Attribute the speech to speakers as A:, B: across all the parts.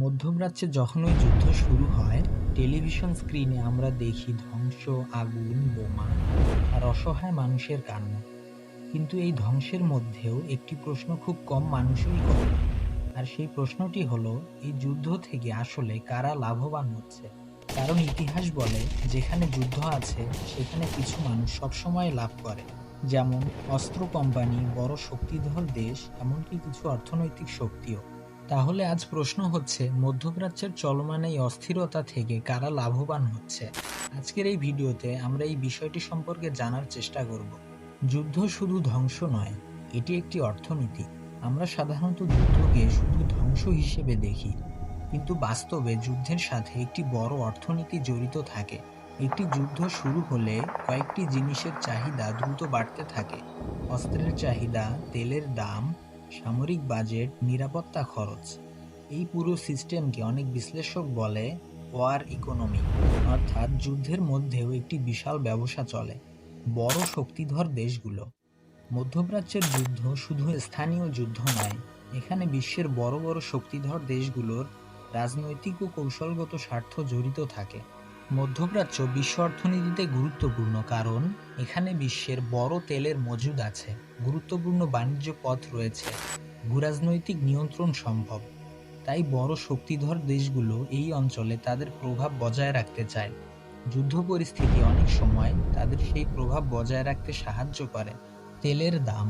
A: মধ্যপ্রাচ্যে যখনই যুদ্ধ শুরু হয়, টেলিভিশন স্ক্রিনে আমরা দেখি ধ্বংস, আগুন, বোমা আর অসহায় মানুষের কান্না। কিন্তু এই ধ্বংসের মধ্যেও একটি প্রশ্ন খুব কম মানুষই করে। আর সেই প্রশ্নটি হলো, এই যুদ্ধ থেকে আসলে কারা লাভবান হচ্ছে? কারণ ইতিহাস বলে, যেখানে যুদ্ধ আছে সেখানে কিছু মানুষ সবসময় লাভ করে। যেমন অস্ত্র কোম্পানি, বড় শক্তিধর দেশ, এমনকি কিছু অর্থনৈতিক শক্তিও। তাহলে আজ প্রশ্ন হচ্ছে, মধ্যপ্রাচ্যের চলমান এই অস্থিরতা থেকে কারা লাভবান হচ্ছে? আজকের এই ভিডিওতে আমরা এই বিষয়টি সম্পর্কে জানার চেষ্টা করব। যুদ্ধ শুধু ধ্বংস নয়, এটি একটি অর্থনীতি। আমরা সাধারণত যুদ্ধকে শুধু ধ্বংস হিসেবে দেখি, কিন্তু বাস্তবে যুদ্ধের সাথে একটি বড় অর্থনীতি জড়িত থাকে। একটি যুদ্ধ শুরু হলে কয়েকটি জিনিসের চাহিদা দ্রুত বাড়তে থাকে: অস্ত্রের চাহিদা, তেলের দাম, সামরিক বাজেট, নিরাপত্তা খরচ। এই পুরো সিস্টেমকে অনেক বিশ্লেষক বলে ওয়ার ইকোনমি, অর্থাৎ যুদ্ধের মধ্যেও একটি বিশাল ব্যবসা চলে। বড় শক্তিধর দেশগুলো, মধ্যপ্রাচ্যের যুদ্ধ শুধু স্থানীয় যুদ্ধ নয়, এখানে বিশ্বের বড় বড় শক্তিধর দেশগুলোর রাজনৈতিক ও কৌশলগত স্বার্থ জড়িত থাকে। মধ্যপ্রাচ্য বিশ্ব অর্থনীতিতে গুরুত্বপূর্ণ কারণ এখানে বিশ্বের বড় তেলের মজুদ আছে, গুরুত্বপূর্ণ বাণিজ্য পথ রয়েছে, ভূরাজনৈতিক নিয়ন্ত্রণ সম্ভব। তাই বড় শক্তিধর দেশগুলো এই অঞ্চলে তাদের প্রভাব বজায় রাখতে চায়। যুদ্ধ পরিস্থিতি অনেক সময় তাদের সেই প্রভাব বজায় রাখতে সাহায্য করে। তেলের দাম,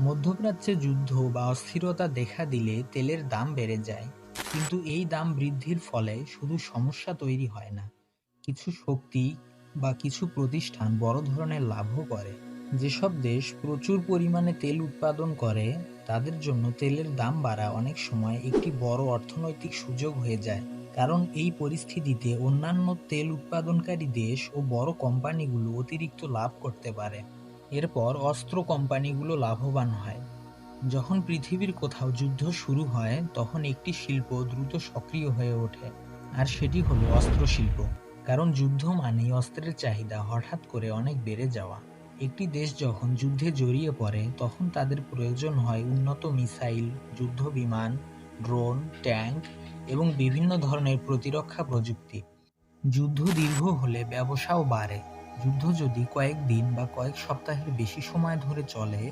A: মধ্যপ্রাচ্যে যুদ্ধ বা অস্থিরতা দেখা দিলে তেলের দাম বেড়ে যায়। কিন্তু এই দাম বৃদ্ধির ফলে শুধু সমস্যা তৈরি হয় না, কিছু শক্তি বা কিছু প্রতিষ্ঠান বড় ধরনের লাভও করে। যেসব দেশ প্রচুর পরিমাণে তেল উৎপাদন করে, তাদের জন্য তেলের দাম বাড়া অনেক সময় একটি বড় অর্থনৈতিক সুযোগ হয়ে যায়, কারণ এই পরিস্থিতিতে অন্যান্য তেল উৎপাদনকারী দেশ ও বড় কোম্পানিগুলো অতিরিক্ত লাভ করতে পারে। এরপর অস্ত্র কোম্পানিগুলো লাভবান হয়। যখন পৃথিবীর কোথাও যুদ্ধ শুরু হয়, তখন একটি শিল্প দ্রুত সক্রিয় হয়ে ওঠে, আর সেটি হলো অস্ত্র শিল্প। কারণ যুদ্ধ মানেই অস্ত্রের চাহিদা হঠাৎ করে অনেক বেড়ে যাওয়া। একটি দেশ যখন যুদ্ধে জড়িয়ে পড়ে, তখন তাদের প্রয়োজন হয় উন্নত মিসাইল, যুদ্ধ বিমান, ড্রোন, ট্যাঙ্ক এবং বিভিন্ন ধরনের প্রতিরক্ষা প্রযুক্তি। যুদ্ধ দীর্ঘ হলে ব্যবসাও বাড়ে। যুদ্ধ যদি কয়েকদিন বা কয়েক সপ্তাহের বেশি সময় ধরে চলে,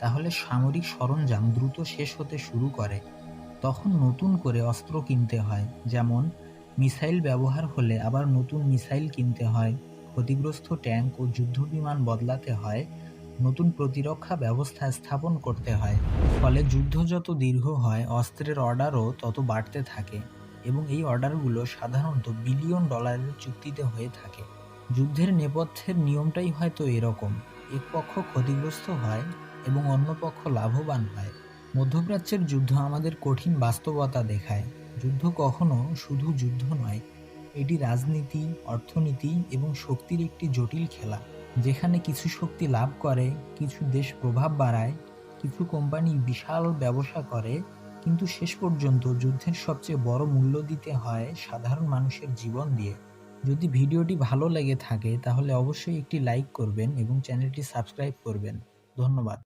A: তাহলে সামরিক সরঞ্জাম দ্রুত শেষ হতে শুরু করে। তখন নতুন করে অস্ত্র কিনতে হয়, যেমন মিসাইল ব্যবহার হলে আবার নতুন মিসাইল কিনতে হয়, ক্ষতিগ্রস্ত ট্যাঙ্ক ও যুদ্ধবিমান বদলাতে হয়, নতুন প্রতিরক্ষা ব্যবস্থা স্থাপন করতে হয়। ফলে যুদ্ধ যত দীর্ঘ হয়, অস্ত্রের অর্ডারও তত বাড়তে থাকে, এবং এই অর্ডারগুলো সাধারণত বিলিয়ন ডলারের চুক্তিতে হয়ে থাকে। যুদ্ধের নেপথ্যের নিয়মটাই হয়তো এরকম: এক পক্ষ ক্ষতিগ্রস্ত হয় এবং অন্য পক্ষ লাভবান হয়। মধ্যপ্রাচ্যের যুদ্ধ আমাদের কঠিন বাস্তবতা দেখায়। যুদ্ধ কখনো শুধু যুদ্ধ নয়, এটি রাজনীতি, অর্থনীতি এবং শক্তির একটি জটিল খেলা, যেখানে কিছু শক্তি লাভ করে, কিছু দেশ প্রভাব বাড়ায়, কিছু কোম্পানি বিশাল ব্যবসা করে, কিন্তু শেষ পর্যন্ত যুদ্ধের সবচেয়ে বড় মূল্য দিতে হয় সাধারণ মানুষের জীবন দিয়ে। যদি ভিডিওটি ভালো লেগে থাকে তাহলে অবশ্যই একটি লাইক করবেন এবং চ্যানেলটি সাবস্ক্রাইব করবেন। ধন্যবাদ।